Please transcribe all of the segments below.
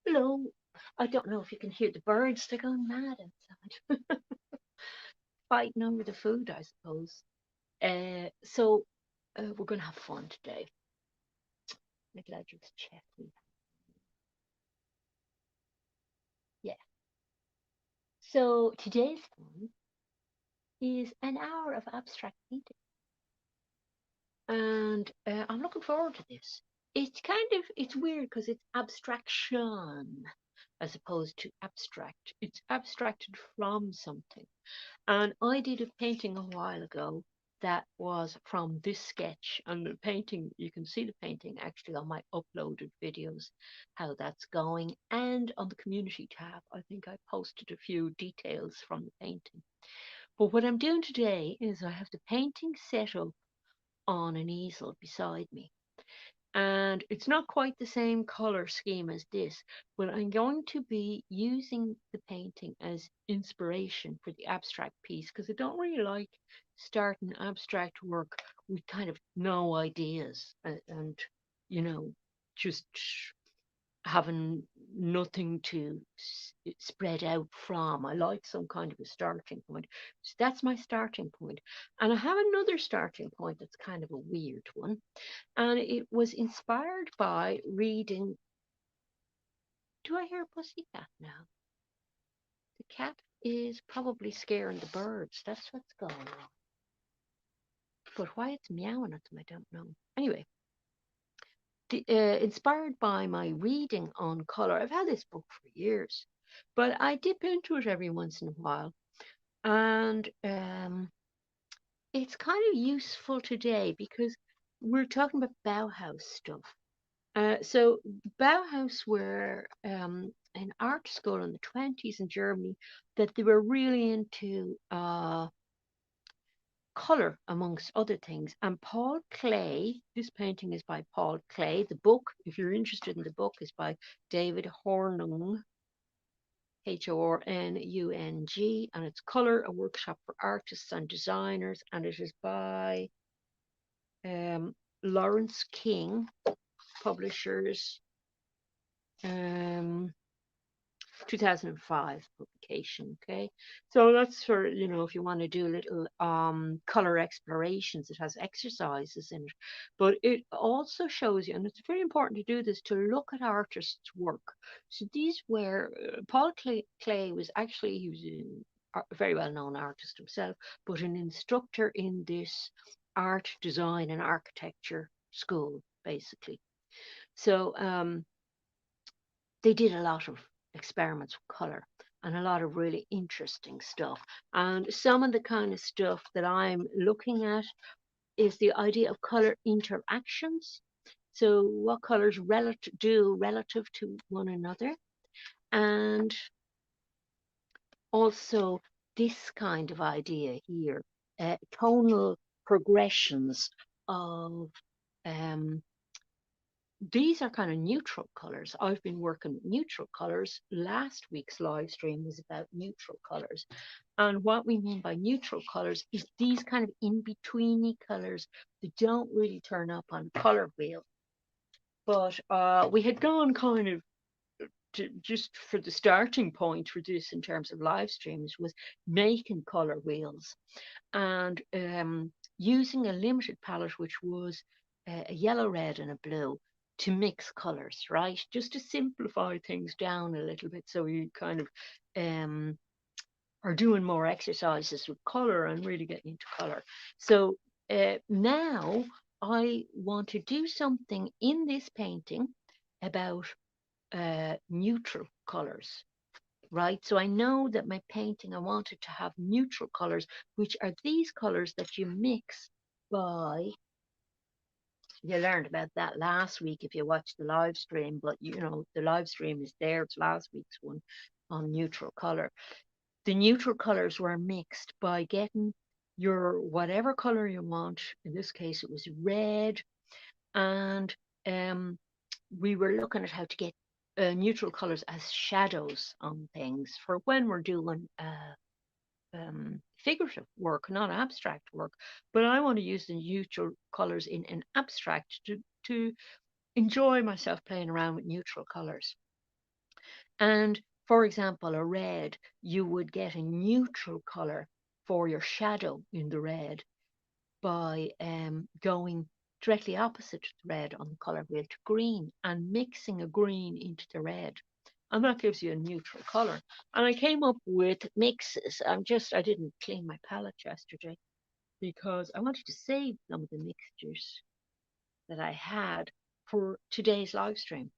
Hello. I don't know if you can hear the birds. They're going mad outside, fighting over the food, I suppose. So we're going to have fun today. Maybe I'll just check. Yeah. So today's fun is an hour of abstract painting, and I'm looking forward to this. It's weird because it's abstraction as opposed to abstract. It's abstracted from something. And I did a painting a while ago that was from this sketch. And the painting, you can see the painting actually on my uploaded videos, how that's going. And on the community tab, I think I posted a few details from the painting. But what I'm doing today is I have the painting set up on an easel beside me. And it's not quite the same color scheme as this, but I'm going to be using the painting as inspiration for the abstract piece because I don't really like starting abstract work with kind of no ideas and you know, just having nothing to spread out from. I like some kind of a starting point. So that's my starting point. And I have another starting point that's kind of a weird one. And it was inspired by reading. Do I hear a pussycat now? The cat is probably scaring the birds. That's what's going on. But why it's meowing at them, I don't know. Anyway, inspired by my reading on color. I've had this book for years, but I dip into it every once in a while. And it's kind of useful today because we're talking about Bauhaus stuff. So Bauhaus were an art school in the 20s in Germany that they were really into color amongst other things. And Paul Klee, this painting is by Paul Klee. The book, if you're interested in the book, is by David Hornung, Hornung, and it's Color, a workshop for artists and designers, and it is by Lawrence King, publishers. Um, 2005 publication. Okay, so that's for, if you want to do little color explorations. It has exercises in it, but it also shows you, and it's very important to do this, to look at artists' work. So these were Paul Klee was actually, he was a very well known artist himself, but an instructor in this art, design, and architecture school, basically. So they did a lot of experiments with color and a lot of really interesting stuff. And some of the kind of stuff that I'm looking at is the idea of color interactions. So, what colors do relative to one another, and also this kind of idea here, tonal progressions of um, these are kind of neutral colors. I've been working with neutral colors. Last week's live stream was about neutral colors. And what we mean by neutral colors is these kind of in-betweeny colors that don't really turn up on color wheel. But we had gone kind of just for the starting point for this in terms of live streams was making color wheels and using a limited palette, which was a yellow, red, and a blue, to mix colors, right? Just to simplify things down a little bit, so you kind of um, are doing more exercises with color and really getting into color. So now I want to do something in this painting about neutral colors, right? So I know that my painting, I wanted to have neutral colors, which are these colors that you mix by, you learned about that last week if you watched the live stream, but the live stream is there. It's last week's one on neutral color. The neutral colors were mixed by getting your whatever color you want. In this case, it was red. And um, we were looking at how to get neutral colors as shadows on things for when we're doing figurative work, not abstract work. But I want to use the neutral colors in an abstract to enjoy myself playing around with neutral colors. And for example, a red, you would get a neutral color for your shadow in the red by going directly opposite the red on the color wheel to green and mixing a green into the red. And that gives you a neutral color. And I came up with mixes. I didn't clean my palette yesterday because I wanted to save some of the mixtures that I had for today's live stream.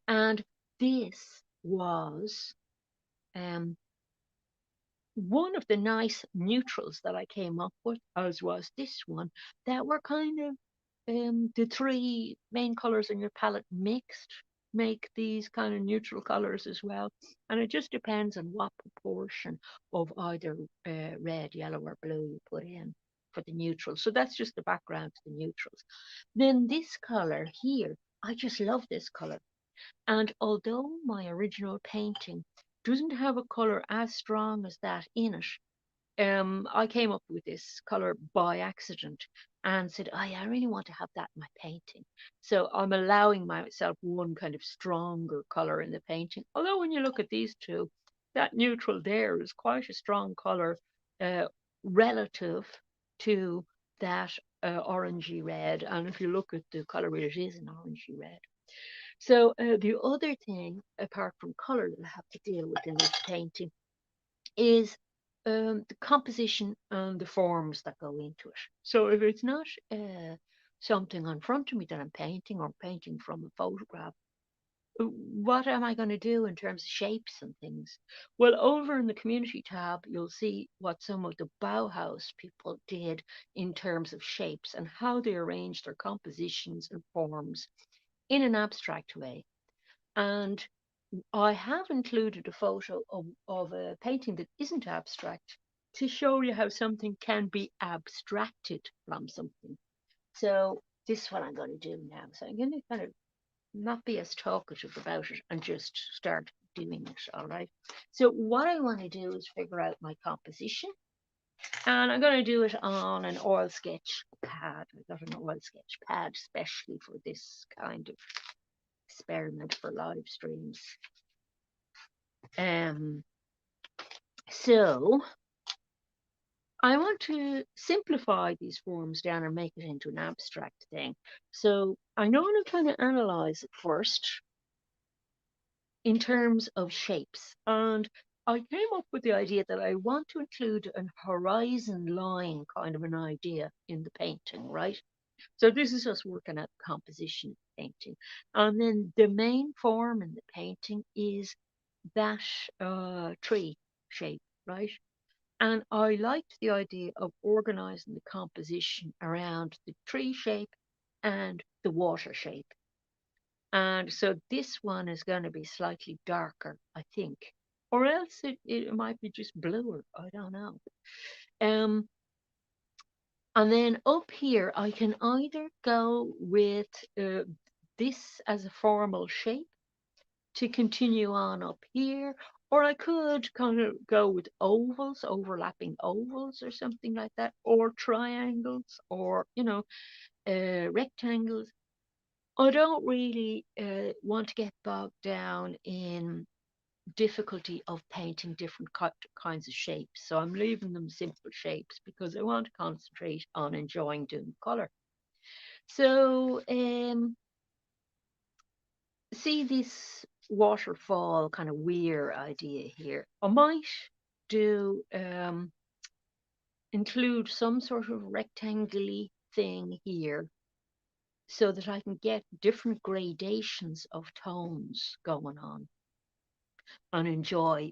And this was um, one of the nice neutrals that I came up with, as was this one, that were kind of the three main colors in your palette mixed make these kind of neutral colors as well. And it just depends on what proportion of either red, yellow, or blue you put in for the neutral. So that's just the background to the neutrals. Then this color here, I just love this color. And although my original painting doesn't have a color as strong as that in it, I came up with this color by accident and said, oh, yeah, I really want to have that in my painting. So I'm allowing myself one kind of stronger color in the painting. Although when you look at these two, that neutral there is quite a strong color uh, relative to that orangey red. And if you look at the color wheel, it is an orangey red. So the other thing, apart from color, that I have to deal with in this painting is the composition and the forms that go into it. So if it's not something in front of me that I'm painting or painting from a photograph, what am I going to do in terms of shapes and things? Well, over in the community tab, you'll see what some of the Bauhaus people did in terms of shapes and how they arranged their compositions and forms in an abstract way. And I have included a photo of a painting that isn't abstract to show you how something can be abstracted from something. So this is what I'm going to do now. So I'm going to kind of not be as talkative about it and just start doing it, all right? So what I want to do is figure out my composition, and I'm going to do it on an oil sketch pad. I got an oil sketch pad especially for this kind of experiment for live streams. Um, so I want to simplify these forms down and make it into an abstract thing. So I'm going to kind of analyze it first in terms of shapes. And I came up with the idea that I want to include an horizon line kind of an idea in the painting, right? So this is us working at composition painting. And then the main form in the painting is that tree shape, right? And I liked the idea of organizing the composition around the tree shape and the water shape. And so this one is going to be slightly darker, I think. Or else it might be just bluer. I don't know. Um, and then up here, I can either go with this as a formal shape to continue on up here, or I could kind of go with ovals, overlapping ovals or something like that, or triangles, or, rectangles. I don't really want to get bogged down in difficulty of painting different kinds of shapes. So I'm leaving them simple shapes because I want to concentrate on enjoying doing color. So see this waterfall kind of weir idea here. I might do include some sort of rectangular thing here so that I can get different gradations of tones going on and enjoy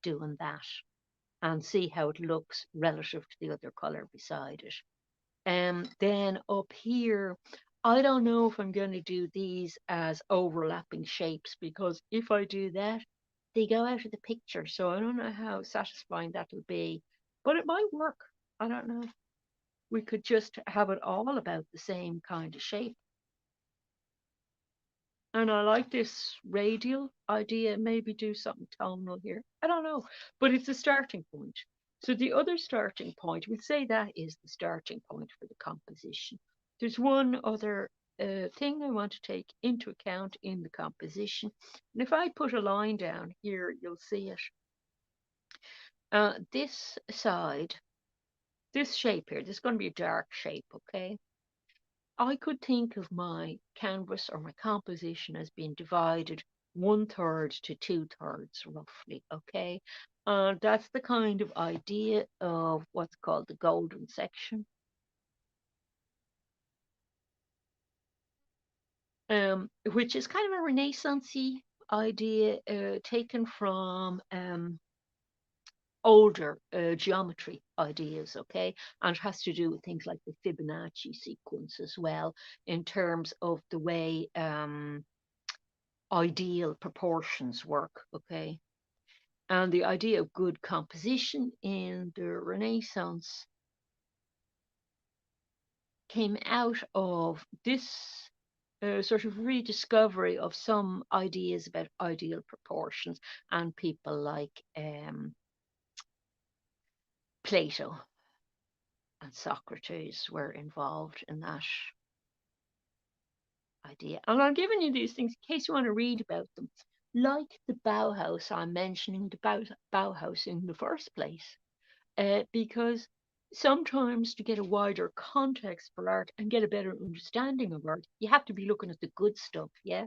doing that and see how it looks relative to the other color beside it. Then up here, I don't know if I'm going to do these as overlapping shapes because if I do that, they go out of the picture. So I don't know how satisfying that'll be, but it might work. I don't know. We could just have it all about the same kind of shape. And I like this radial idea, maybe do something tonal here. I don't know, but it's a starting point. So the other starting point, we'll say that is the starting point for the composition. There's one other thing I want to take into account in the composition. And if I put a line down here, you'll see it. This side, this shape here, this is going to be a dark shape, okay? I could think of my canvas or my composition as being divided 1/3 to 2/3 roughly, okay? That's the kind of idea of what's called the golden section. Which is kind of a Renaissance-y idea taken from older geometry ideas, okay? And it has to do with things like the Fibonacci sequence as well, in terms of the way ideal proportions work, okay? And the idea of good composition in the Renaissance came out of this sort of rediscovery of some ideas about ideal proportions, and people like Plato and Socrates were involved in that idea. And I'm giving you these things in case you want to read about them. Like the Bauhaus, I'm mentioning the Bauhaus in the first place, because sometimes to get a wider context for art and get a better understanding of art, you have to be looking at the good stuff, yeah?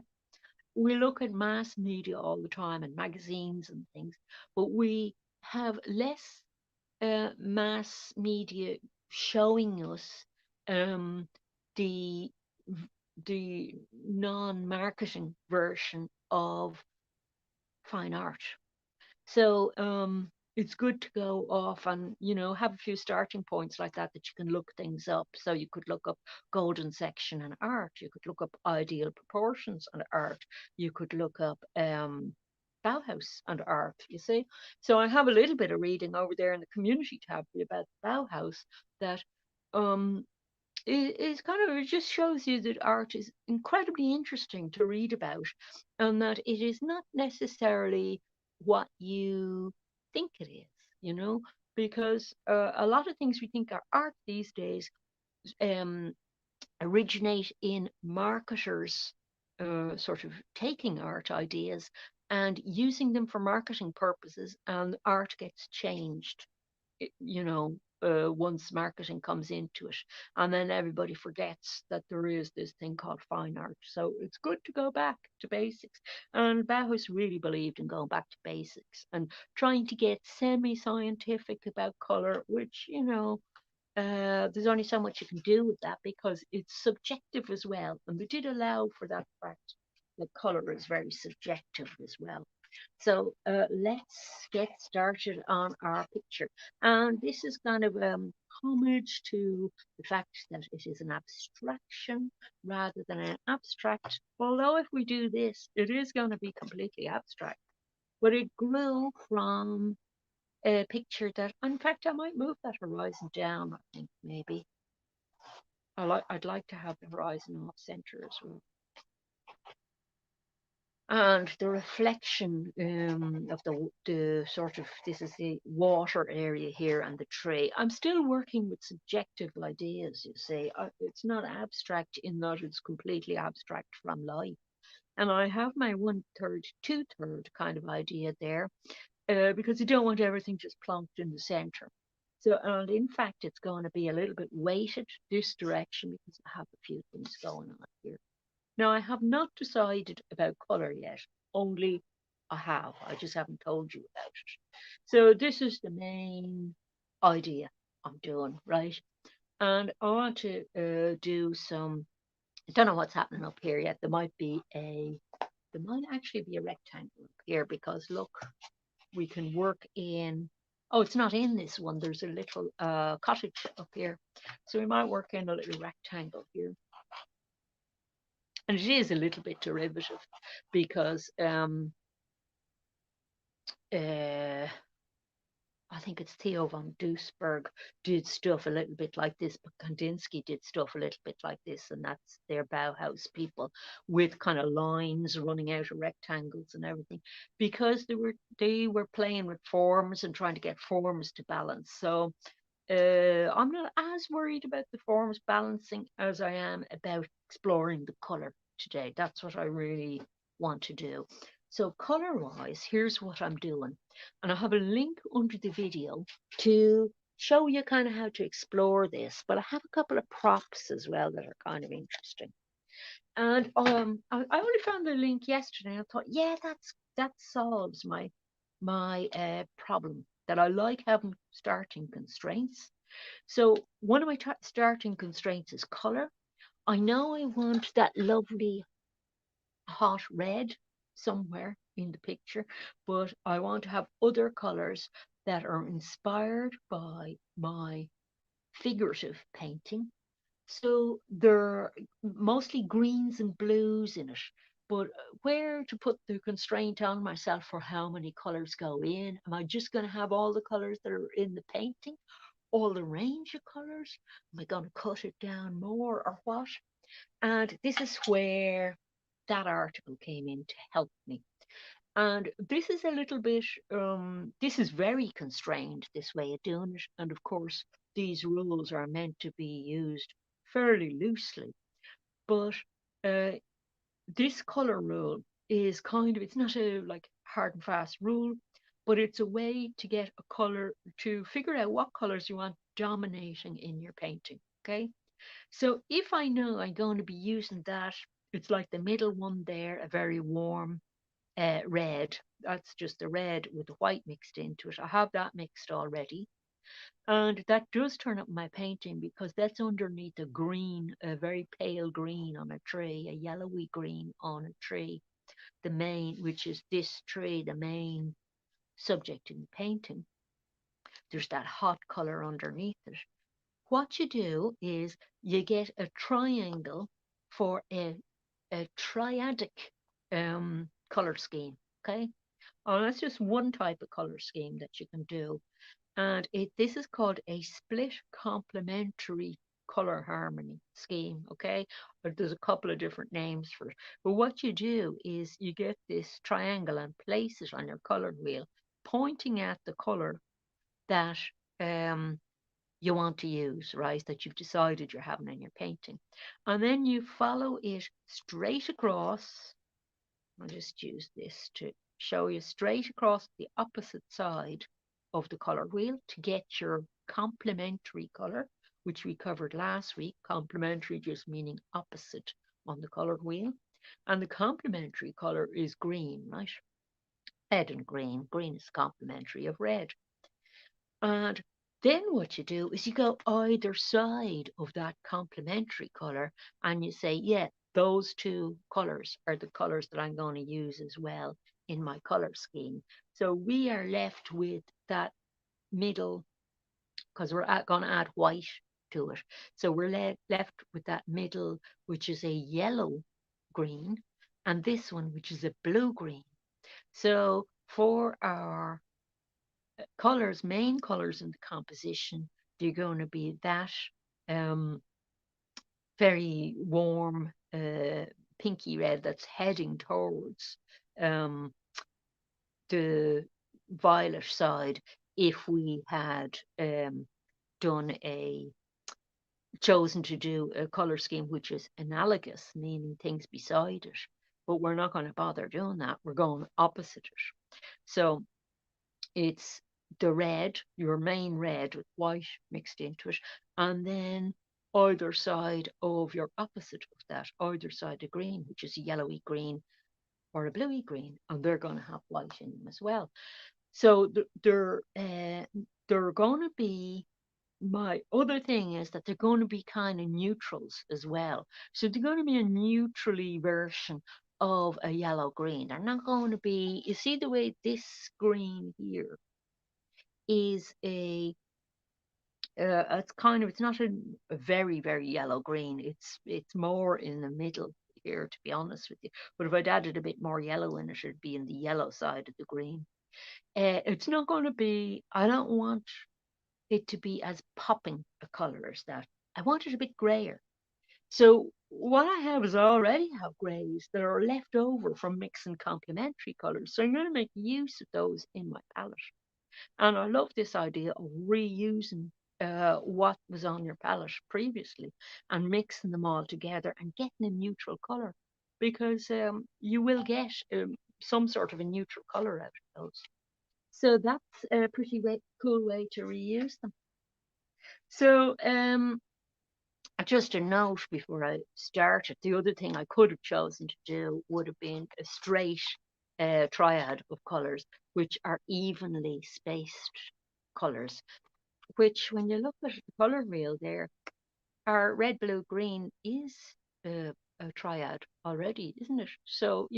We look at mass media all the time and magazines and things, but we have less mass media showing us um, the the non-marketing version of fine art. So it's good to go off and have a few starting points like that you can look things up. So you could look up golden section and art. You could look up ideal proportions and art. You could look up Bauhaus and art. You see. So I have a little bit of reading over there in the community tab about Bauhaus that um is kind of, it just shows you that art is incredibly interesting to read about, and that it is not necessarily what you think it is, you know, because a lot of things we think are art these days um, originate in marketers sort of taking art ideas and using them for marketing purposes, and art gets changed, once marketing comes into it. And then everybody forgets that there is this thing called fine art. So it's good to go back to basics. And Bauhaus really believed in going back to basics and trying to get semi scientific about color, which, there's only so much you can do with that because it's subjective as well. And we did allow for that fact that color is very subjective as well. So let's get started on our picture. And this is kind of homage to the fact that it is an abstraction rather than an abstract. Although if we do this, it is going to be completely abstract. But it grew from a picture that, in fact, I might move that horizon down, I think, maybe. I'd like to have the horizon off center as well. And the reflection of the sort of, this is the water area here and the tree. I'm still working with subjective ideas, you see. It's not abstract in that it's completely abstract from life. And I have my 1/3, 2/3 kind of idea there because you don't want everything just plonked in the center. So, and in fact, it's going to be a little bit weighted this direction because I have a few things going on here. Now, I have not decided about colour yet, only I just haven't told you about it. So this is the main idea I'm doing, right? And I want to do some, I don't know what's happening up here yet. There might actually be a rectangle up here because look, we can work in, oh, it's not in this one. There's a little cottage up here. So we might work in a little rectangle here. And it is a little bit derivative because I think it's Theo von Duisberg did stuff a little bit like this, but Kandinsky did stuff a little bit like this, and that's their Bauhaus people with kind of lines running out of rectangles and everything, because they were playing with forms and trying to get forms to balance. So I'm not as worried about the forms balancing as I am about exploring the color today. That's what I really want to do. So color wise, here's what I'm doing. And I have a link under the video to show you kind of how to explore this. But I have a couple of props as well that are kind of interesting. And I only found the link yesterday. I thought, yeah, that solves my problem that I like having starting constraints. So one of my starting constraints is color. I know I want that lovely hot red somewhere in the picture, but I want to have other colors that are inspired by my figurative painting. So there are mostly greens and blues in it. But where to put the constraint on myself for how many colors go in? Am I just going to have all the colors that are in the painting? All the range of colors? Am I going to cut it down more or what? And this is where that article came in to help me. And this is a little bit, this is very constrained, this way of doing it. And of course, these rules are meant to be used fairly loosely. But uh, this color rule is kind of, it's not a like hard and fast rule, but it's a way to get a color, to figure out what colors you want dominating in your painting. Okay. So if I know I'm going to be using that, it's like the middle one there, a very warm red. That's just the red with the white mixed into it. I have that mixed already. And that does turn up my painting because that's underneath a green, a very pale green on a tree, a yellowy green on a tree. The main, which is this tree, the main subject in the painting. There's that hot color underneath it. What you do is you get a triangle for a triadic color scheme. Okay. Oh, that's just one type of color scheme that you can do. And this is called a split complementary color harmony scheme. Okay. But there's a couple of different names for it. But what you do is you get this triangle and place it on your color wheel, pointing at the color that um, you want to use, right? That you've decided you're having in your painting. And then you follow it straight across. I'll just use this to show you straight across the opposite side of the color wheel to get your complementary color, which we covered last week. Complementary just meaning opposite on the color wheel. And the complementary color is green, right? Red and green. Green is complementary of red. And then what you do is you go either side of that complementary color and you say, yeah, those two colors are the colors that I'm going to use as well in my color scheme. So we are left with that middle, because we're going to add white to it. So we're left with that middle, which is a yellow green, and this one, which is a blue green. So for our colors, main colors in the composition, they're going to be that um, very warm pinky red that's heading towards um, the violet side if we had done a chosen to do a color scheme which is analogous, meaning things beside it. But we're not going to bother doing that. We're going opposite it. So it's the red, your main red with white mixed into it, and then either side of your opposite of that, either side of green, which is a yellowy green or a bluey green, and they're going to have white in them as well. So they're going to be. My other thing is that they're going to be kind of neutrals as well. So they're going to be a neutrally version of a yellow green. They're not going to be, you see the way this green here is it's kind of, it's not a very very yellow green, it's more in the middle here, to be honest with you. But if I'd added a bit more yellow in it, it'd be in the yellow side of the green. It's not going to be, I don't want it to be as popping a color as that. I want it a bit grayer. So what I have is I already have greys that are left over from mixing complementary colors, so I'm going to make use of those in my palette. And I love this idea of reusing what was on your palette previously and mixing them all together and getting a neutral color, because you will get some sort of a neutral color out of those. So that's a pretty cool way to reuse them. So just a note before I started, the other thing I could have chosen to do would have been a straight triad of colours, which are evenly spaced colours, which when you look at the colour wheel there, our red, blue, green is a triad already, isn't it? So,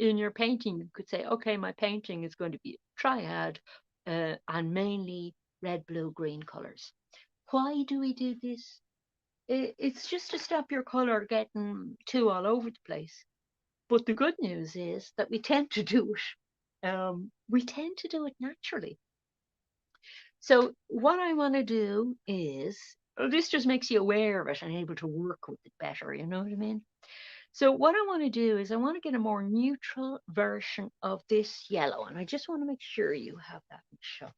in your painting, you could say, okay, my painting is going to be a triad and mainly red, blue, green colours. Why do we do this? It's just to stop your colour getting too all over the place. But the good news is that we tend to do it. We tend to do it naturally. So what I want to do is, this just makes you aware of it and able to work with it better. You know what I mean? So what I want to do is I want to get a more neutral version of this yellow, and I just want to make sure you have that in shot.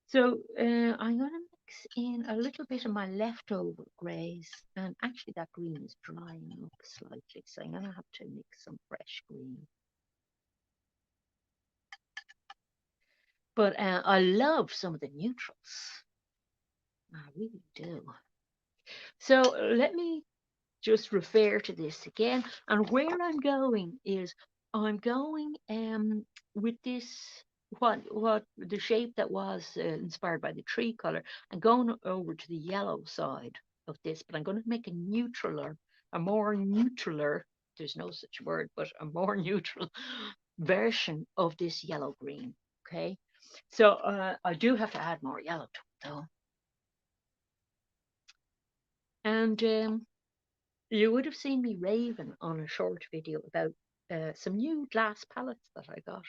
So I'm going to mix in a little bit of my leftover greys, and actually that green is drying up slightly, so I'm going to have to mix some fresh green. But I love some of the neutrals. I really do. So let me just refer to this again. And where I'm going is I'm going with this, what the shape that was inspired by the tree color. I'm going over to the yellow side of this, but I'm going to make a more neutral, there's no such word, but a more neutral version of this yellow green. Okay, so I do have to add more yellow to it though. And you would have seen me raving on a short video about some new glass palettes that I got.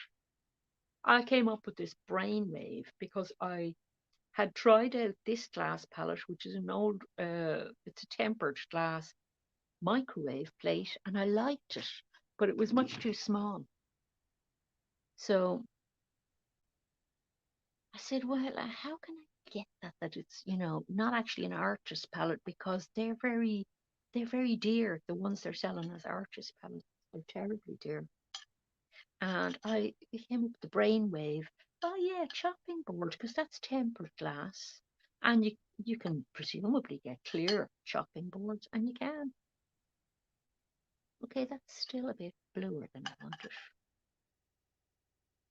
I came up with this brainwave because I had tried out this glass palette, which is an old, it's a tempered glass microwave plate, and I liked it, but it was much too small. So I said, well, how can I get that it's, not actually an artist palette, because they're very dear. The ones they're selling as artist palettes are terribly dear. And I came up with the brainwave. Oh yeah, chopping board, because that's tempered glass, and you can presumably get clear chopping boards, and you can. Okay, that's still a bit bluer than I wanted.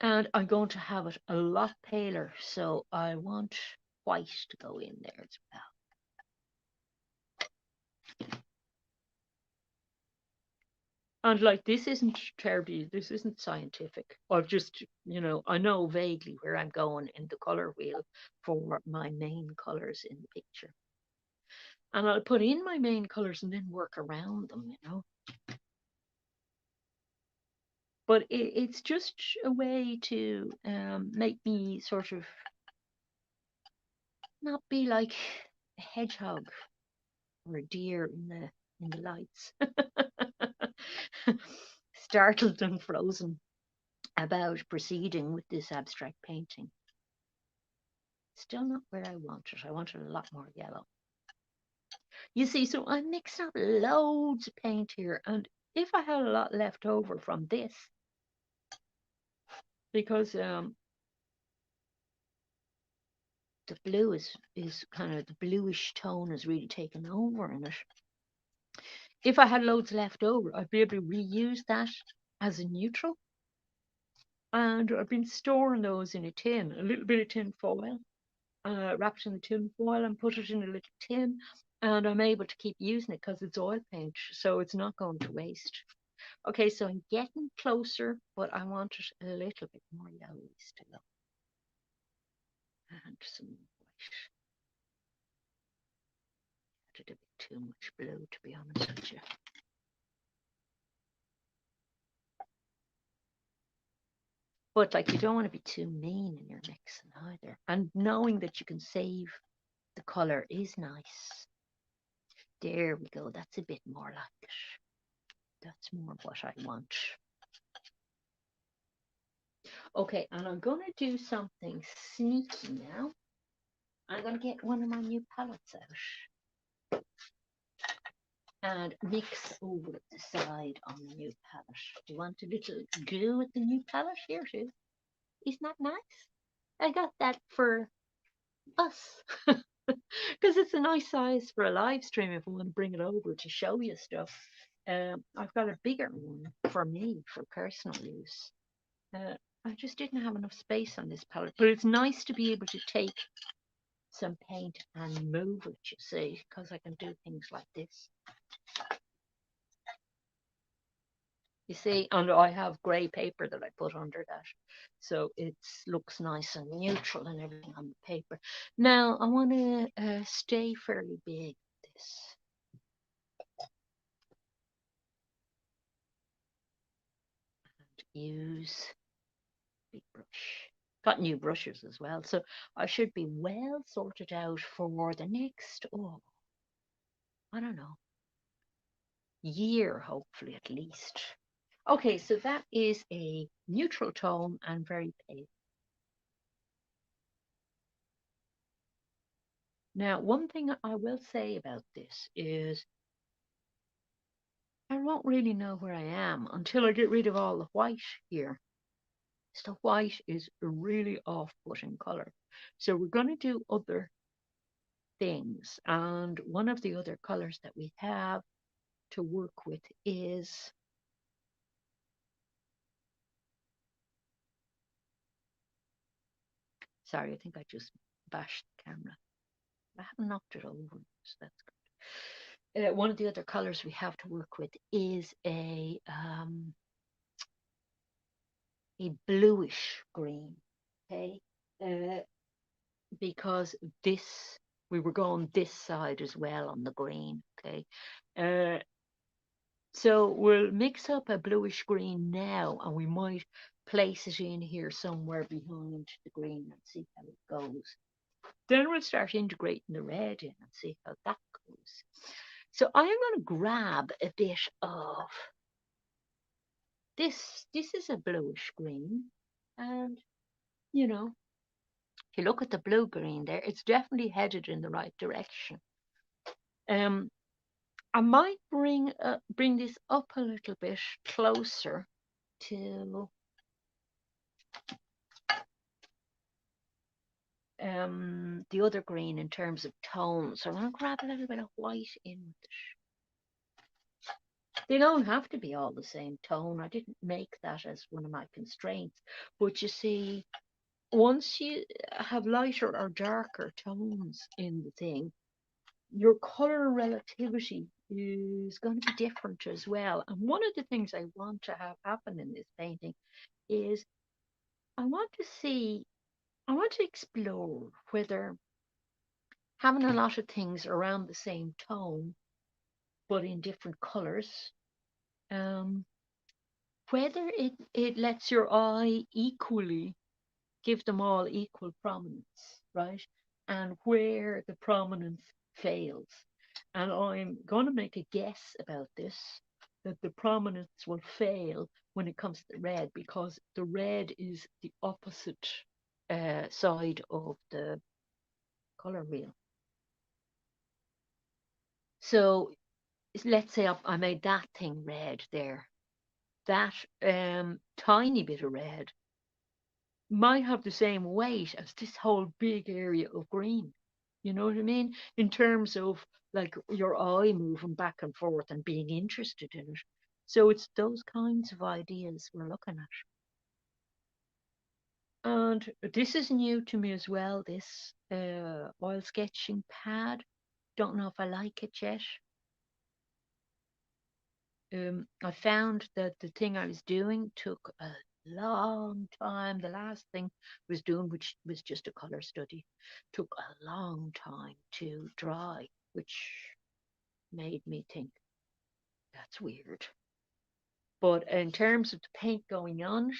And I'm going to have it a lot paler, so I want white to go in there as well. And like, this isn't scientific. I've just, I know vaguely where I'm going in the color wheel for my main colors in the picture. And I'll put in my main colors and then work around them. But it's just a way to make me sort of not be like a hedgehog or a deer in the lights, startled and frozen about proceeding with this abstract painting. Still not where I want it. I wanted a lot more yellow. You see, so I'm mixing up loads of paint here, and if I had a lot left over from this, because the blue is kind of, the bluish tone is really taken over in it. If I had loads left over, I'd be able to reuse that as a neutral. And I've been storing those in a tin, a little bit of tin foil, wrapped in the tin foil, and put it in a little tin. And I'm able to keep using it because it's oil paint, so it's not going to waste. Okay, so I'm getting closer, but I want it a little bit more yellowy still. And some white. Added a bit too much blue, to be honest with you. But like, you don't want to be too mean in your mixing either. And knowing that you can save the color is nice. There we go. That's a bit more like it. That's more what I want. Okay, and I'm going to do something sneaky now. I'm going to get one of my new palettes out and mix over the side on the new palette. Do you want a little glue with the new palette? Here it is. Isn't that nice? I got that for us because it's a nice size for a live stream if I want to bring it over to show you stuff. I've got a bigger one for me for personal use. I just didn't have enough space on this palette, but it's nice to be able to take some paint and move it, you see, because I can do things like this. You see, and I have grey paper that I put under that, so it looks nice and neutral and everything on the paper. Now I want to stay fairly big with this. And use big brush. Got new brushes as well, so I should be well sorted out for the next, oh, I don't know, year, hopefully at least. Okay, so that is a neutral tone and very pale. Now, one thing I will say about this is I won't really know where I am until I get rid of all the white here. So white is a really off-putting color. So we're going to do other things. And one of the other colors that we have to work with is, sorry, I think I just bashed the camera. I haven't knocked it over, so that's good. One of the other colors we have to work with is a bluish green, okay? Because this, we were going this side as well on the green, okay? Uh, so we'll mix up a bluish green now, and we might place it in here somewhere behind the green and see how it goes. Then we'll start integrating the red in and see how that goes. So I am going to grab a bit of this. This is a bluish green, and you know, if you look at the blue green there, it's definitely headed in the right direction. Um, I might bring this up a little bit closer to the other green in terms of tone. So I'm going to grab a little bit of white in with it. They don't have to be all the same tone. I didn't make that as one of my constraints. But you see, once you have lighter or darker tones in the thing, your color relativity is going to be different as well. And one of the things I want to have happen in this painting is I want to explore whether having a lot of things around the same tone but in different colors, um, whether it lets your eye equally give them all equal prominence, right? And where the prominence fails. And I'm going to make a guess about this, that the prominence will fail when it comes to the red, because the red is the opposite side of the color wheel. So let's say I made that thing red there. That tiny bit of red might have the same weight as this whole big area of green. You know what I mean? In terms of like your eye moving back and forth and being interested in it. So it's those kinds of ideas we're looking at. And this is new to me as well, this oil sketching pad. Don't know if I like it yet. I found that the thing I was doing took a long time. The last thing I was doing, which was just a color study, took a long time to dry, which made me think that's weird. But in terms of the paint going on,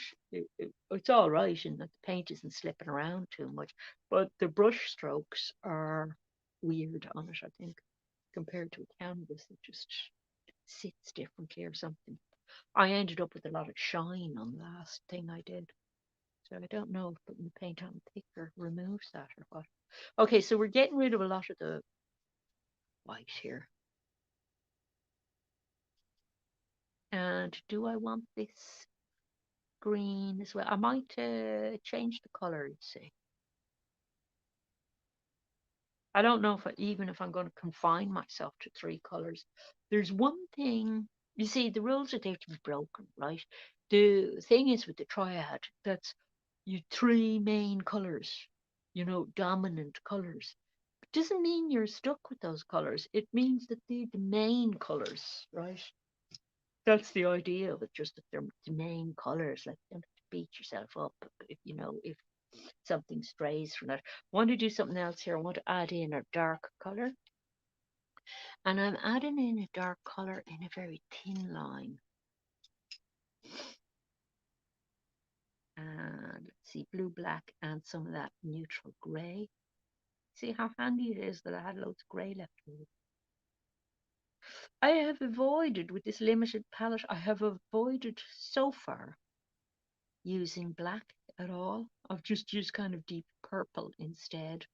it's all right, and that the paint isn't slipping around too much. But the brush strokes are weird on it, I think, compared to a canvas. It just sits differently or something. I ended up with a lot of shine on the last thing I did. So I don't know if putting the paint on thicker removes that or what. Okay, so we're getting rid of a lot of the white here. And do I want this green as well? I might change the color, you see. I don't know if even if I'm going to confine myself to three colors. There's one thing, you see, the rules are there to be broken, right? The thing is with the triad, that's you three main colors, dominant colors. It doesn't mean you're stuck with those colors. It means that they're the main colors, right? That's the idea of it, just that they're the main colors. Like, you don't have to beat yourself up if something strays from that. I want to do something else here. I want to add in a dark color. And I'm adding in a dark color in a very thin line. And let's see, blue, black, and some of that neutral grey. See how handy it is that I had loads of grey left over. I have avoided, with this limited palette, I have avoided so far using black at all. I've just used kind of deep purple instead.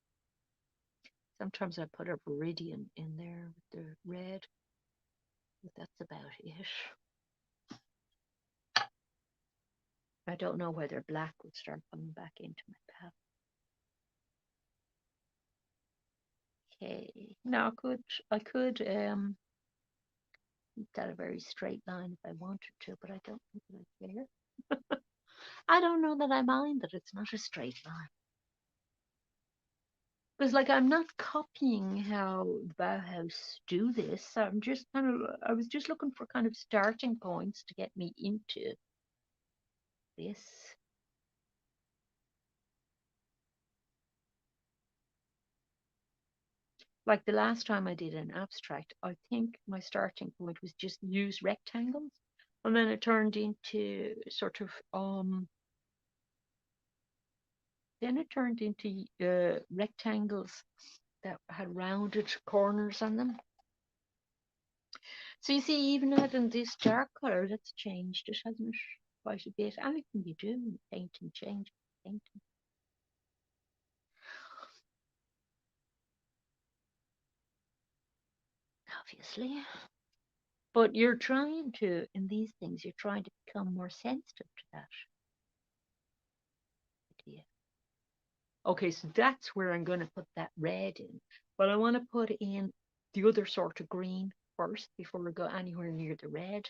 Sometimes I put a viridian in there with the red, but that's about it. I don't know whether black would start coming back into my palette. Okay, now I could keep that a very straight line if I wanted to, but I don't think that I care. I don't know that I mind that it's not a straight line. Because, like, I'm not copying how the Bauhaus do this. I was just looking for kind of starting points to get me into this. Like the last time I did an abstract, I think my starting point was just use rectangles, and then it turned into sort of rectangles that had rounded corners on them. So you see, even adding this dark color, that's changed it, hasn't it? Quite a bit. Anything you do in painting changes painting. Obviously. But you're trying to, in these things, you're trying to become more sensitive to that idea. Okay, so that's where I'm going to put that red in. But I want to put in the other sort of green first before we go anywhere near the red.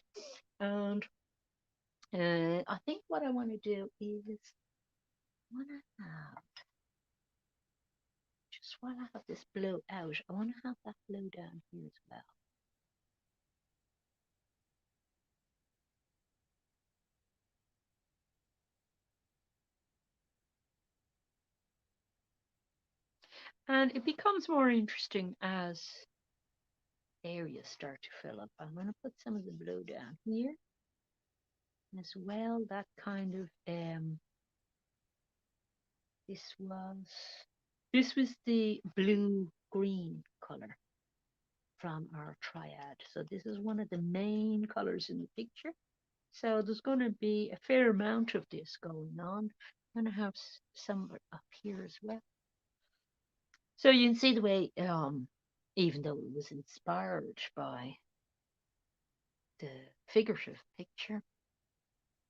And I think what I want to do is I want to have, just while I have this blue out, I want to have that blue down here as well. And it becomes more interesting as areas start to fill up. I'm going to put some of the blue down here as well. That kind of this was this was the blue green color from our triad. So this is one of the main colors in the picture. So there's going to be a fair amount of this going on. I'm going to have some up here as well. So you can see the way, even though it was inspired by the figurative picture,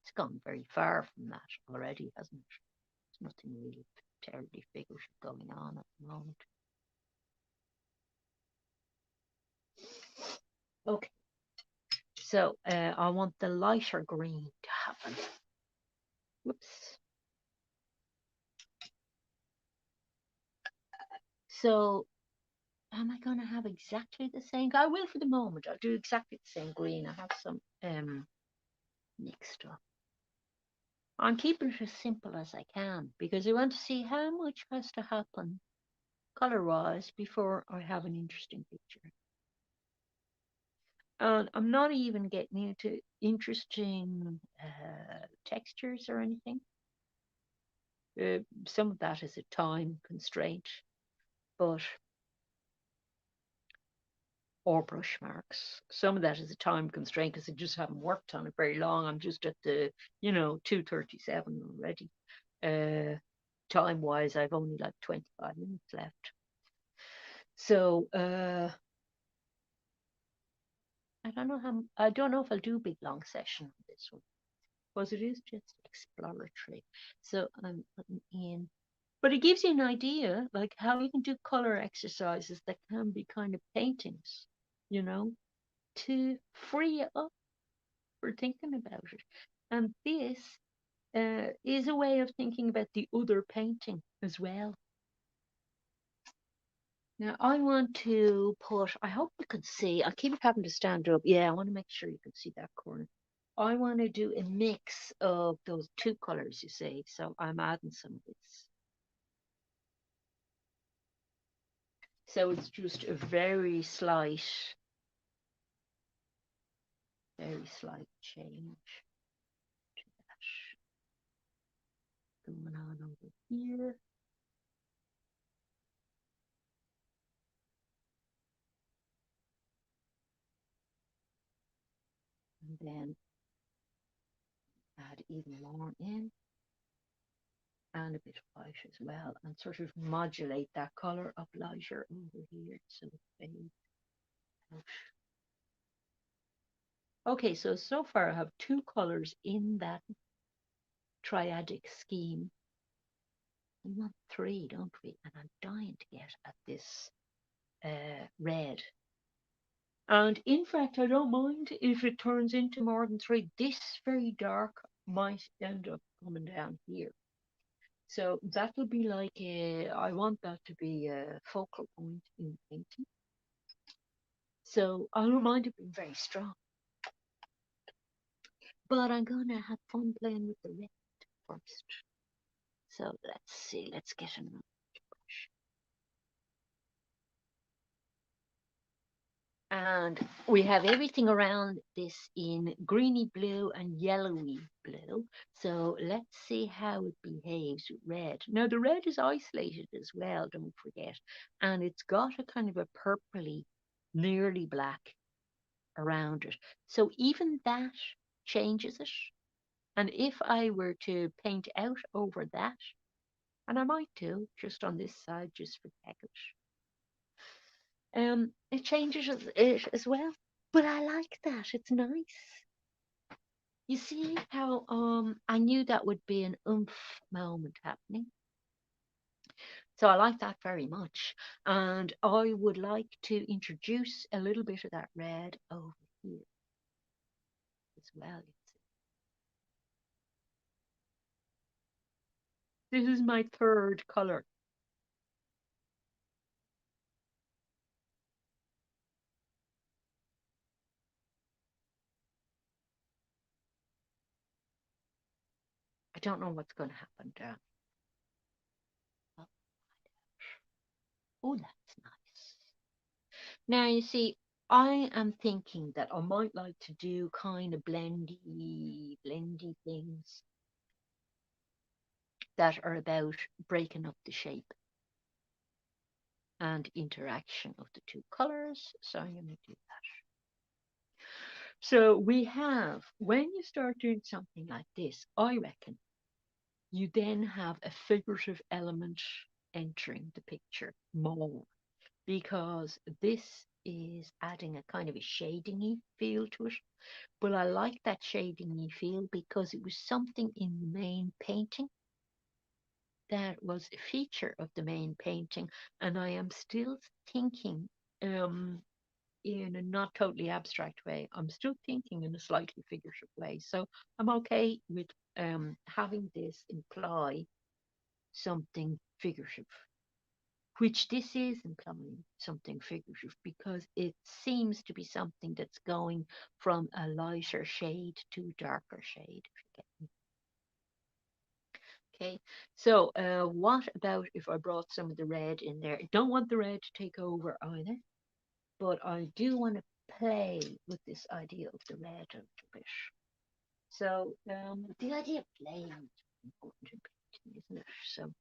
it's gone very far from that already, hasn't it? There's nothing really terribly figurative going on at the moment. Okay, so I want the lighter green to happen. Whoops. So am I going to have exactly the same? I will for the moment. I'll do exactly the same green. I have some mixed up. I'm keeping it as simple as I can because I want to see how much has to happen color-wise before I have an interesting picture. And I'm not even getting into interesting textures or anything. Some of that is a time constraint, but or brush marks. Some of that is a time constraint because I just haven't worked on it very long. I'm just at the 2:37 already. time-wise, I've only like 25 minutes left. So I don't know if I'll do a big long session on this one, because it is just exploratory. So I'm putting in, but it gives you an idea like how you can do color exercises that can be kind of paintings, you know, to free you up for thinking about it. And this is a way of thinking about the other painting as well. Now I want to put, I hope you can see, I keep having to stand up. Yeah, I want to make sure you can see that corner. I want to do a mix of those two colors, you see. So I'm adding some of this. So it's just a very slight change to that going on over here. And then add even more in, and a bit of white as well, and sort of modulate that color up lighter over here so it fades out. Okay, so far I have two colors in that triadic scheme. We want three, don't we? And I'm dying to get at this red. And in fact, I don't mind if it turns into more than three. This very dark might end up coming down here. So that will be like I want that to be a focal point in the painting. So I don't mind it being very strong. But I'm going to have fun playing with the red first. So let's see, let's get another brush. And we have everything around this in greeny blue and yellowy blue. So let's see how it behaves with red. Now the red is isolated as well, don't forget. And it's got a kind of a purpley, nearly black around it. So even that changes it. And if I were to paint out over that, and I might do just on this side, just for the heck of it, it changes it as well. But I like that. It's nice. You see how I knew that would be an oomph moment happening. So I like that very much. And I would like to introduce a little bit of that red over here as well. This is my third color. I don't know what's going to happen down. Oh, that's nice. Now, you see, I am thinking that I might like to do kind of blendy things that are about breaking up the shape and interaction of the two colors. So I'm going to do that. So we have, when you start doing something like this, I reckon you then have a figurative element entering the picture more, because this is adding a kind of a shadingy feel to it. But I like that shadingy feel because it was something in the main painting that was a feature of the main painting, and I am still thinking in a not totally abstract way. I'm still thinking in a slightly figurative way. So I'm okay with having this imply something figurative, which this is implying something figurative because it seems to be something that's going from a lighter shade to a darker shade, if you get me. Okay, so what about if I brought some of the red in there? I don't want the red to take over either, but I do want to play with this idea of the red a little bit. So the idea of playing is important in painting, isn't it? So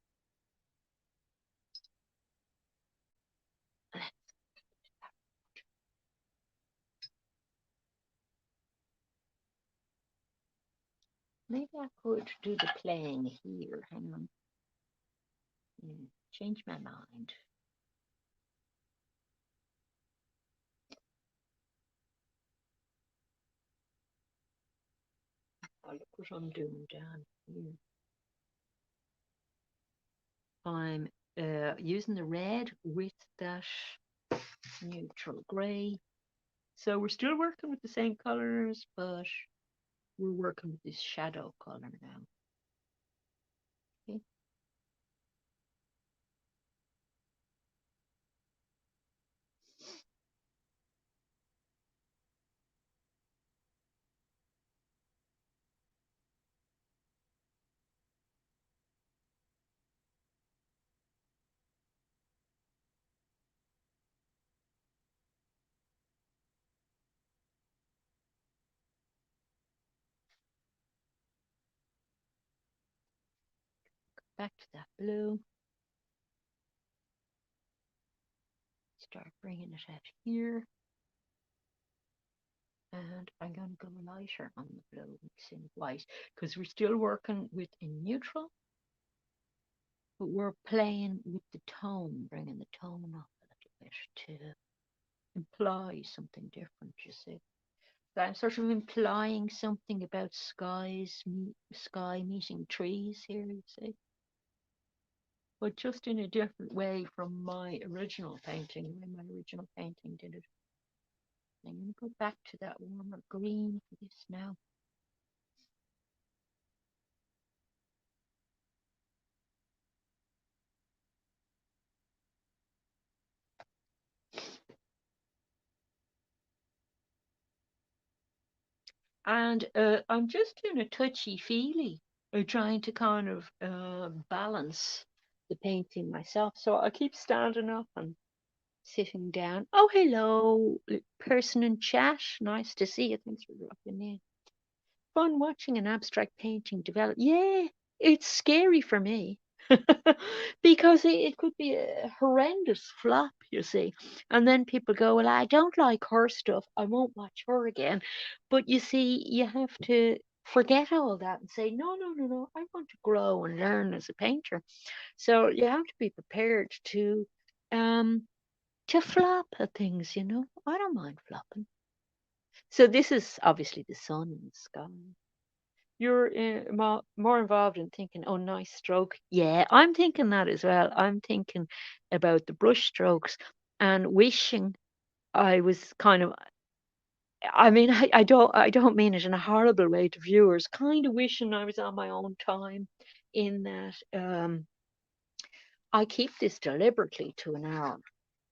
maybe I could do the playing here. Hang on. Yeah, change my mind. Oh, look what I'm doing down here. I'm using the red with that neutral grey. So we're still working with the same colours, but we're working with this shadow colour now. Okay. Back to that blue. Start bringing it out here. And I'm going to go lighter on the blue, mixing white, because we're still working with a neutral, but we're playing with the tone, bringing the tone up a little bit to imply something different, you see. So I'm sort of implying something about sky meeting trees here, you see, but just in a different way from my original painting, the way my original painting did it. I'm going to go back to that warmer green for this now. And I'm just doing a touchy-feely, trying to kind of balance the painting myself. So I keep standing up and sitting down. Oh, hello, person in chat. Nice to see you. Thanks for dropping in. Fun watching an abstract painting develop. Yeah, it's scary for me because it could be a horrendous flop, you see. And then people go, well, I don't like her stuff. I won't watch her again. But you see, you have to forget all that and say, no, no, no, no, I want to grow and learn as a painter. So you have to be prepared um to flop at things, you know. I don't mind flopping. So this is obviously the sun in the sky. You're more involved in thinking, oh, nice stroke. Yeah, I'm thinking that as well. I'm thinking about the brush strokes and wishing I was kind of, I mean, I don't mean it in a horrible way to viewers, kind of wishing I was on my own time in that I keep this deliberately to an hour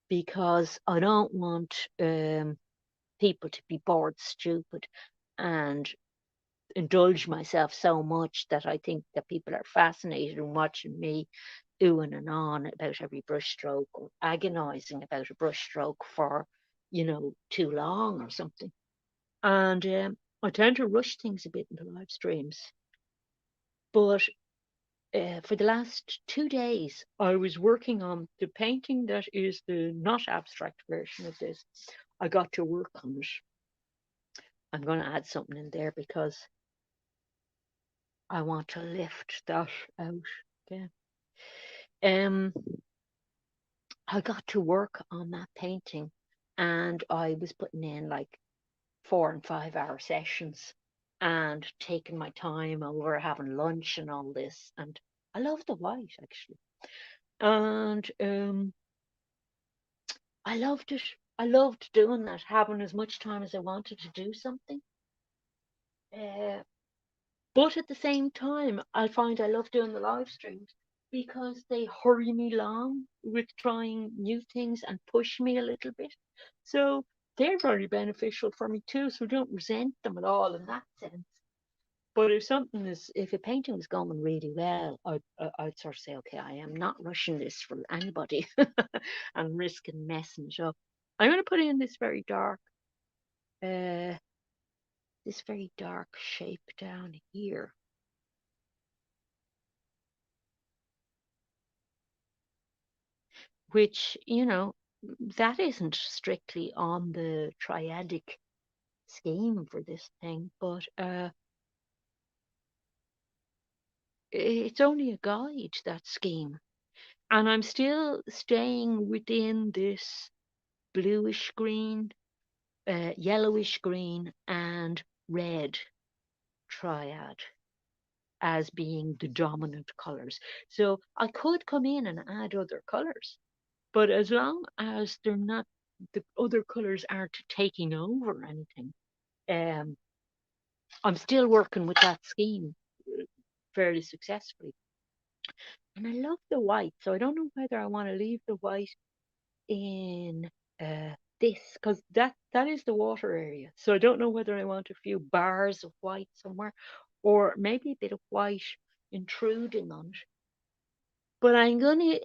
because I don't want people to be bored stupid and indulge myself so much that I think that people are fascinated in watching me oohing and on about every brushstroke or agonizing about a brushstroke for, too long or something. And I tend to rush things a bit in the live streams. But for the last 2 days, I was working on the painting that is the not abstract version of this. I got to work on it. I'm going to add something in there because I want to lift that out again. Um, I got to work on that painting and I was putting in like 4 and 5 hour sessions and taking my time over having lunch and all this. And I love the white actually. And I loved it. I loved doing that, having as much time as I wanted to do something. Uh, But at the same time, I find I love doing the live streams because they hurry me along with trying new things and push me a little bit. So they're very beneficial for me too. So I don't resent them at all in that sense. But if a painting is going really well, I'd sort of say, okay, I am not rushing this for anybody and risking messing it up. I'm going to put in uh, this very dark shape down here, which, that isn't strictly on the triadic scheme for this thing, but it's only a guide, that scheme. And I'm still staying within this bluish green, yellowish green, and red triad as being the dominant colors. So I could come in and add other colors, but as long as they're not, the other colors aren't taking over anything, um, I'm still working with that scheme fairly successfully. And I love the white, so I don't know whether I want to leave the white in this, because that is the water area. So I don't know whether I want a few bars of white somewhere, or maybe a bit of white intruding on it. But I'm gonna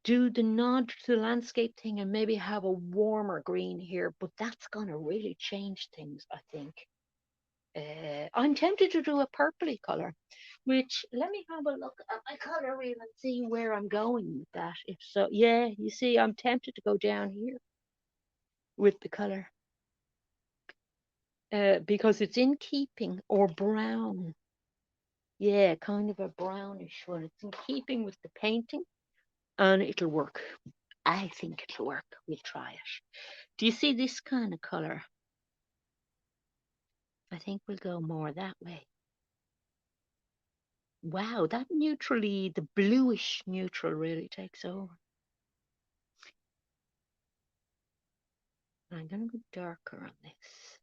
do the nod to the landscape thing and maybe have a warmer green here, but that's gonna really change things, I think. I'm tempted to do a purpley color, which let me have a look at my color wheel and see where I'm going with that. If so, yeah, you see, I'm tempted to go down here with the color because it's in keeping, or brown. Yeah, kind of a brownish one. It's in keeping with the painting, and it'll work. I think it'll work. We'll try it. Do you see this kind of color? I think we'll go more that way. Wow, that neutrally, the bluish neutral really takes over. I'm going to go darker on this.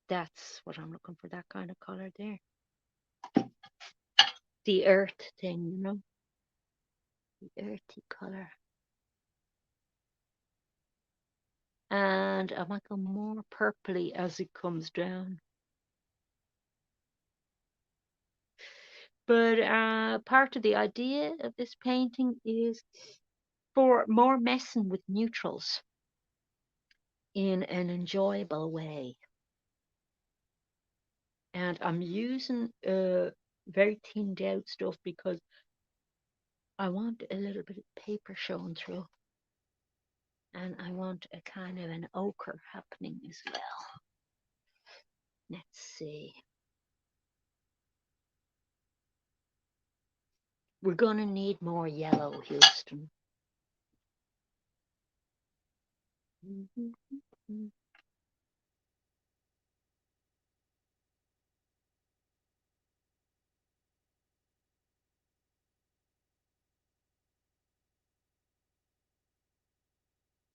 That's what I'm looking for, that kind of color there. The earth thing, you know, the earthy color. And I might go more purpley as it comes down. But part of the idea of this painting is for more messing with neutrals in an enjoyable way. And I'm using very thinned out stuff because I want a little bit of paper showing through. And I want a kind of an ochre happening as well. Let's see. We're going to need more yellow, Houston.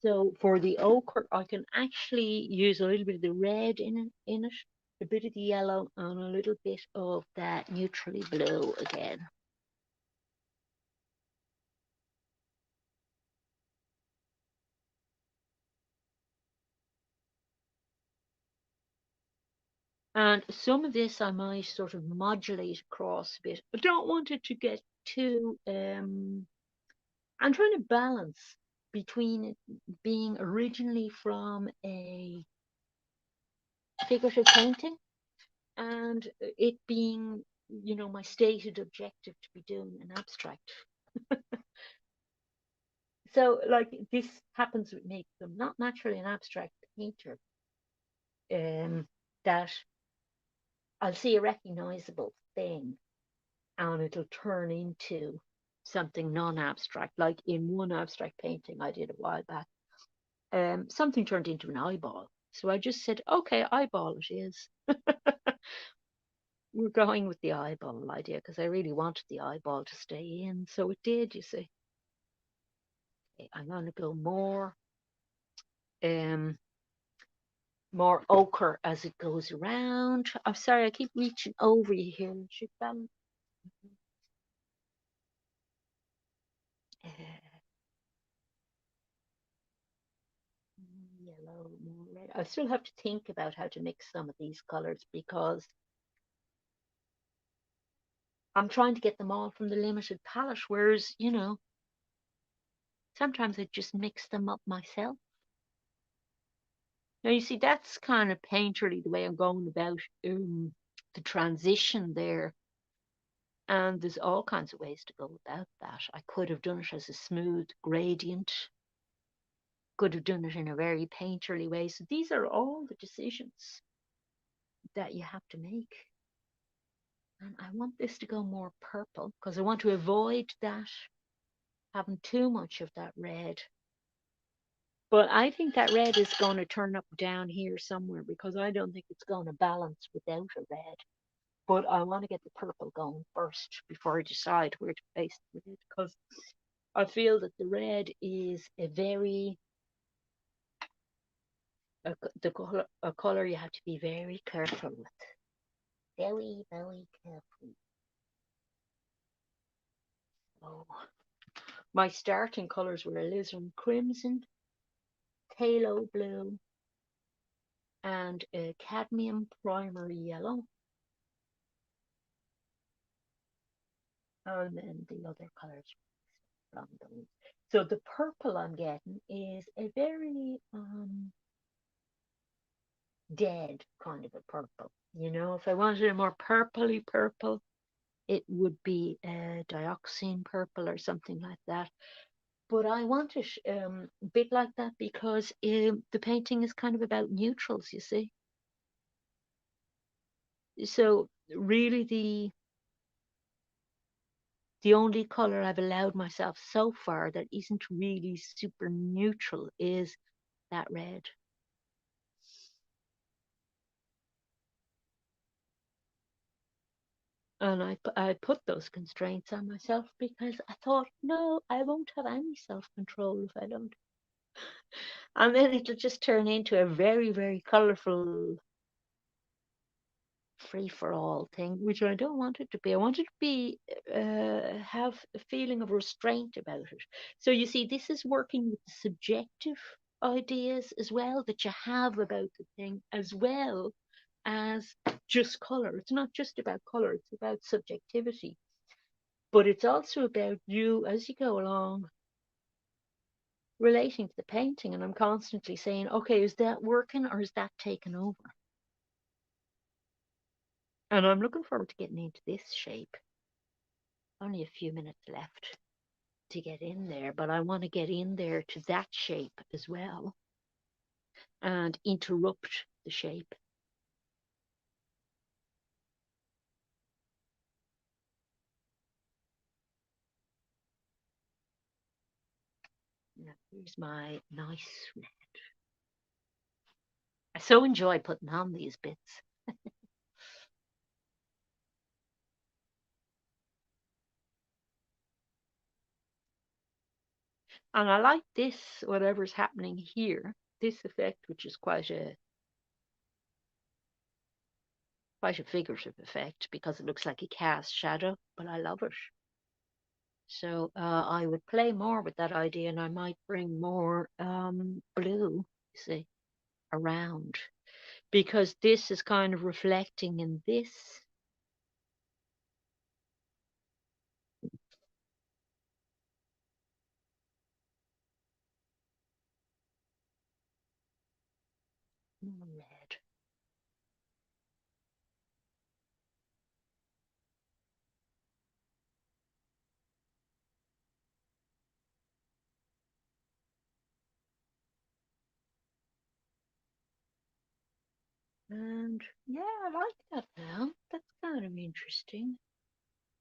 So for the ochre, I can actually use a little bit of the red in it, a bit of the yellow, and a little bit of that neutrally blue again. And some of this I might sort of modulate across a bit. I don't want it to get too, I'm trying to balance between it being originally from a figurative painting and it being, you know, my stated objective to be doing an abstract. So, like, this happens with me, 'cause I'm not naturally an abstract painter. That I'll see a recognizable thing and it'll turn into something non-abstract. Like in one abstract painting I did a while back, something turned into an eyeball. So I just said, okay, eyeball it is. We're going with the eyeball idea because I really wanted the eyeball to stay in. So it did, you see. Okay, I'm going to go um, more ochre as it goes around. I'm sorry, I keep reaching over you here. Should balance. Uh, yellow, more red. I still have to think about how to mix some of these colors because I'm trying to get them all from the limited palette. Whereas, you know, sometimes I just mix them up myself. Now, you see, that's kind of painterly the way I'm going about the transition there. And there's all kinds of ways to go about that. I could have done it as a smooth gradient, could have done it in a very painterly way. So these are all the decisions that you have to make. And I want this to go more purple because I want to avoid that having too much of that red. But I think that red is going to turn up down here somewhere because I don't think it's going to balance without a red. But I want to get the purple going first before I decide where to place the red because I feel that the red is a very a color you have to be very careful with. Very, very careful. So my starting colors were alizarin crimson, phthalo blue, and a cadmium primary yellow. And then the other colors from those. So the purple I'm getting is a very dead kind of a purple. You know, if I wanted a more purpley purple, it would be a dioxazine purple or something like that. But I want it a bit like that because the painting is kind of about neutrals, you see. So really the only color I've allowed myself so far that isn't really super neutral is that red. And I put those constraints on myself because I thought, no, I won't have any self control if I don't. And then it'll just turn into a very, very colorful free for all thing, which I don't want it to be. I want it to be have a feeling of restraint about it. So you see, this is working with the subjective ideas as well that you have about the thing, as well as just color. It's not just about color; it's about subjectivity. But it's also about you as you go along relating to the painting. And I'm constantly saying, okay, is that working or is that taken over? And I'm looking forward to getting into this shape. Only a few minutes left to get in there, but I want to get in there to that shape as well and interrupt the shape. Now, here's my nice red. I so enjoy putting on these bits. And I like this, whatever's happening here, this effect, which is quite a figurative effect because it looks like a cast shadow, but I love it. So I would play more with that idea, and I might bring more blue, you see, around because this is kind of reflecting in this. Red. And yeah, I like that now. That's kind of interesting.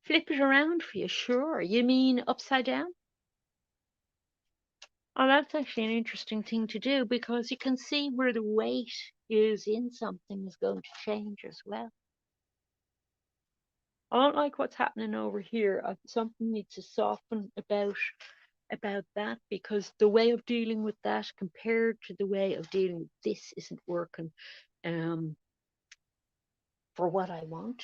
Flip it around for you, sure. You mean upside down? Oh, that's actually an interesting thing to do because you can see where the weight is in something is going to change as well. I don't like what's happening over here. Something needs to soften about that because the way of dealing with that compared to the way of dealing with this isn't working for what I want.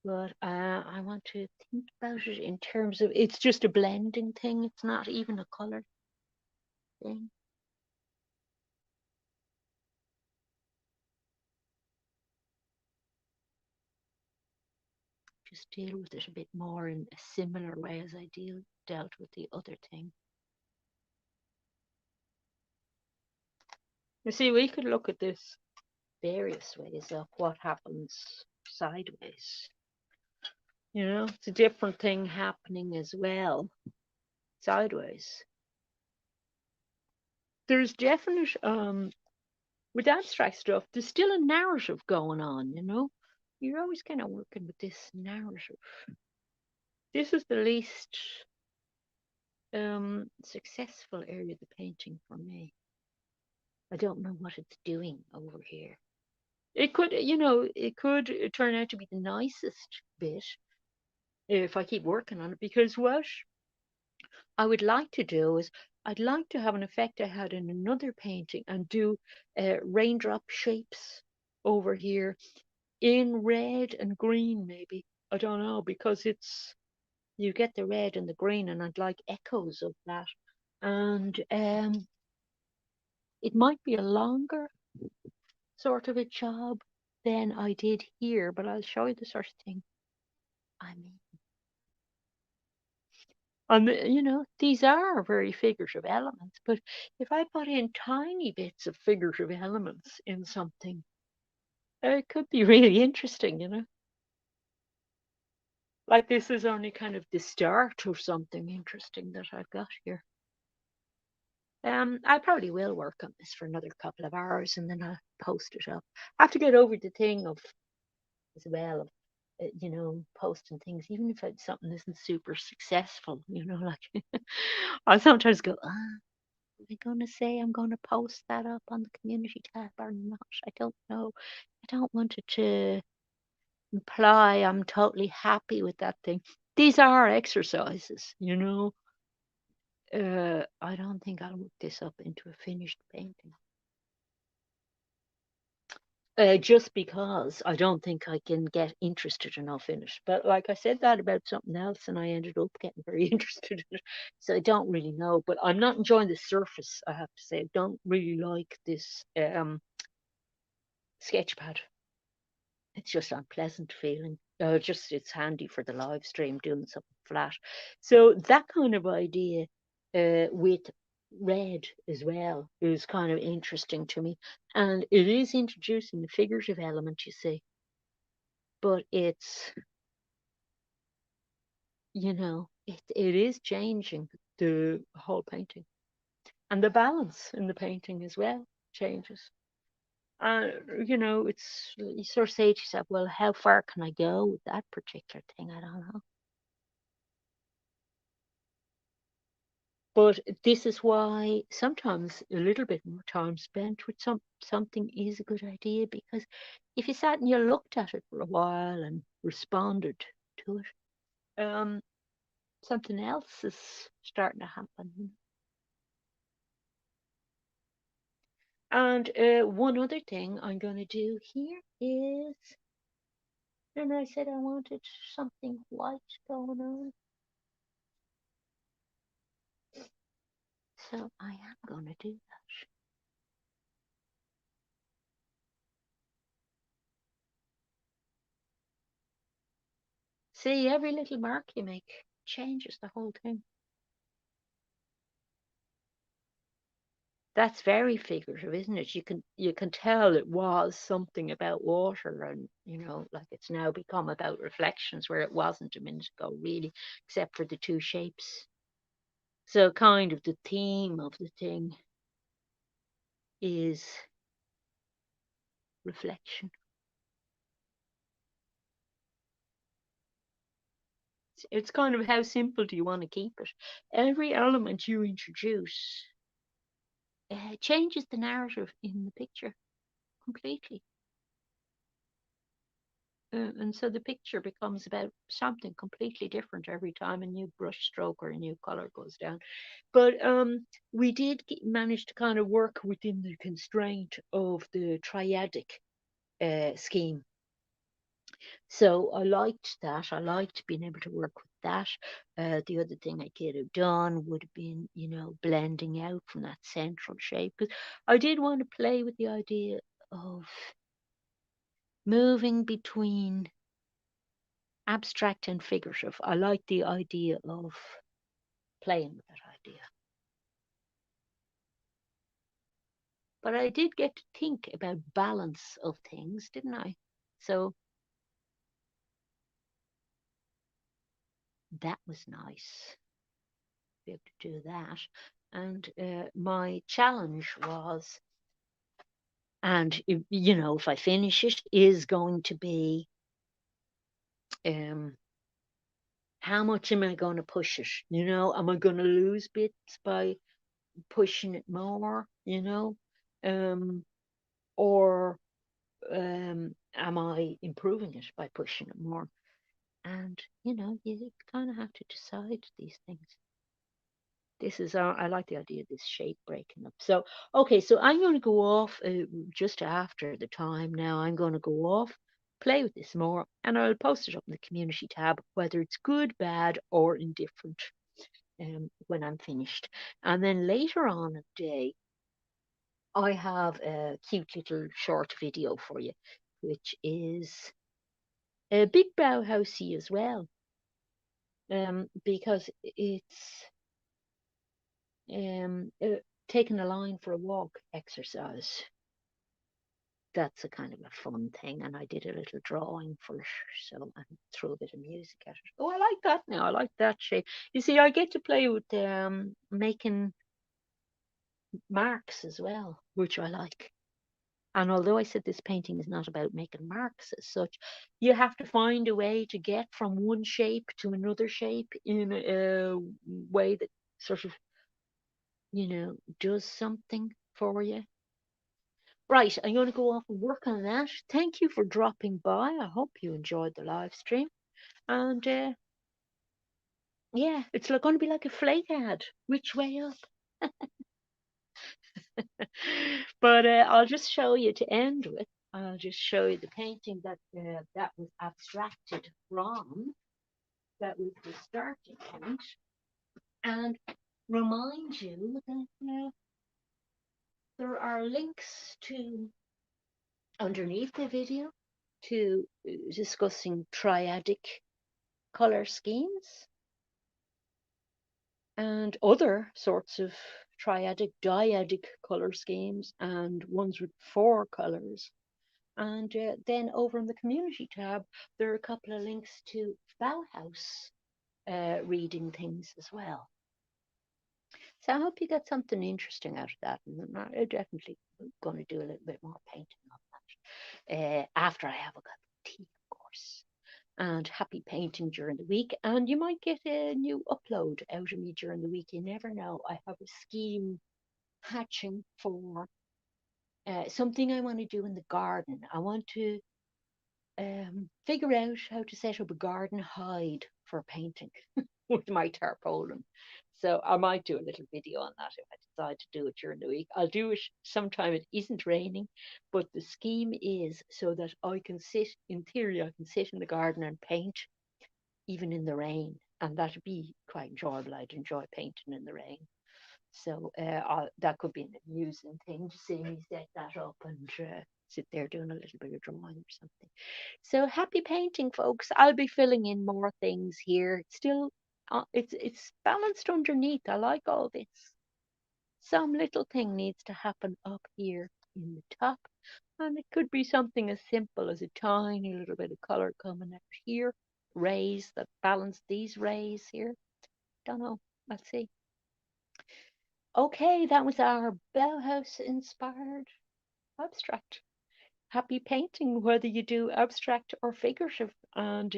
But I want to think about it in terms of it's just a blending thing. It's not even a color thing. Just deal with it a bit more in a similar way as I dealt with the other thing. You see, we could look at this various ways of what happens sideways. You know, it's a different thing happening as well sideways. There's definite with abstract stuff, there's still a narrative going on, you know. you're always kind of working with this narrative. This is the least successful area of the painting for me. I don't know what it's doing over here. It could, it could turn out to be the nicest bit if I keep working on it, because what I would like to do is I'd like to have an effect I had in another painting and do raindrop shapes over here in red and green, maybe. I don't know, because you get the red and the green, and I'd like echoes of that. And it might be a longer sort of a job than I did here, but I'll show you the sort of thing I mean. These are very figurative elements, but if I put in tiny bits of figurative elements in something, it could be really interesting. Like this is only kind of the start of something interesting that I've got here. I probably will work on this for another couple of hours and then I'll post it up. I have to get over the thing of as well of posting things, even if it's something isn't super successful. Like I sometimes go, am I going to say I'm going to post that up on the community tab or not? I don't know. I don't want it to imply I'm totally happy with that thing. These are exercises. I don't think I'll work this up into a finished painting. Just because I don't think I can get interested enough in it. But like I said that about something else, and I ended up getting very interested in it. So I don't really know. But I'm not enjoying the surface, I have to say. I don't really like this sketch pad. It's just unpleasant feeling. Just it's handy for the live stream doing something flat. So that kind of idea with red as well is kind of interesting to me. And it is introducing the figurative element, you see. But it is changing the whole painting. And the balance in the painting as well changes. It's you sort of say to yourself, well, how far can I go with that particular thing? I don't know. But this is why sometimes a little bit more time spent with something is a good idea, because if you sat and you looked at it for a while and responded to it, something else is starting to happen. And one other thing I'm going to do here is, and I said I wanted something white going on. So I am going to do that. See, every little mark you make changes the whole thing. That's very figurative, isn't it? You can tell it was something about water, and like it's now become about reflections where it wasn't a minute ago, really, except for the two shapes. So kind of the theme of the thing is reflection. It's kind of how simple do you want to keep it? Every element you introduce changes the narrative in the picture completely. And so the picture becomes about something completely different every time a new brush stroke or a new color goes down. But we did manage to kind of work within the constraint of the triadic scheme. So I liked that. I liked being able to work with that. The other thing I could have done would have been, blending out from that central shape. Because I did want to play with the idea of moving between abstract and figurative. I like the idea of playing with that idea. But I did get to think about balance of things, didn't I? So that was nice to be able to do that. And my challenge was, and if I finish it, is going to be Um, how much am I going to push it? Am I going to lose bits by pushing it more? Um, or am I improving it by pushing it more? And you kind of have to decide these things. This is I like the idea of this shape breaking up. So okay, so I'm going to go off just after the time now. I'm going to go off, play with this more, and I'll post it up in the community tab, whether it's good, bad, or indifferent. When I'm finished, and then later on in the day, I have a cute little short video for you, which is a big Bauhausy as well, because it's taking a line for a walk exercise. That's a kind of a fun thing, and I did a little drawing for it, so I threw a bit of music at it. Oh, I like that now. I like that shape. You see, I get to play with making marks as well, which I like. And although I said this painting is not about making marks as such, you have to find a way to get from one shape to another shape in a way that sort of, does something for you. Right, I'm going to go off and work on that. Thank you for dropping by. I hope you enjoyed the live stream. And yeah, it's going to be like a flake ad. Which way up? But I'll just show you to end with. I'll just show you the painting that was abstracted from. That was the starting point, and remind you that there are links to underneath the video to discussing triadic color schemes and other sorts of triadic, dyadic color schemes and ones with 4 colors. And then over in the community tab, there are a couple of links to Bauhaus reading things as well. So I hope you got something interesting out of that. And I'm definitely going to do a little bit more painting on that after I have a cup of tea, of course. And happy painting during the week. And you might get a new upload out of me during the week. You never know. I have a scheme hatching for something I want to do in the garden. I want to figure out how to set up a garden hide for painting with my tarpaulin. So I might do a little video on that if I decide to do it during the week. I'll do it sometime it isn't raining, but the scheme is so that I can sit, in theory, I can sit in the garden and paint even in the rain. And that'd be quite enjoyable. I'd enjoy painting in the rain. So that could be an amusing thing to see me set that up and sit there doing a little bit of drawing or something. So happy painting, folks. I'll be filling in more things here. Still, it's balanced underneath. I like all this. Some little thing needs to happen up here in the top. And it could be something as simple as a tiny little bit of color coming out here. Rays that balance these rays here. Don't know. Let's see. Okay, that was our Bauhaus-inspired abstract. Happy painting, whether you do abstract or figurative. And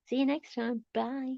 see you next time. Bye.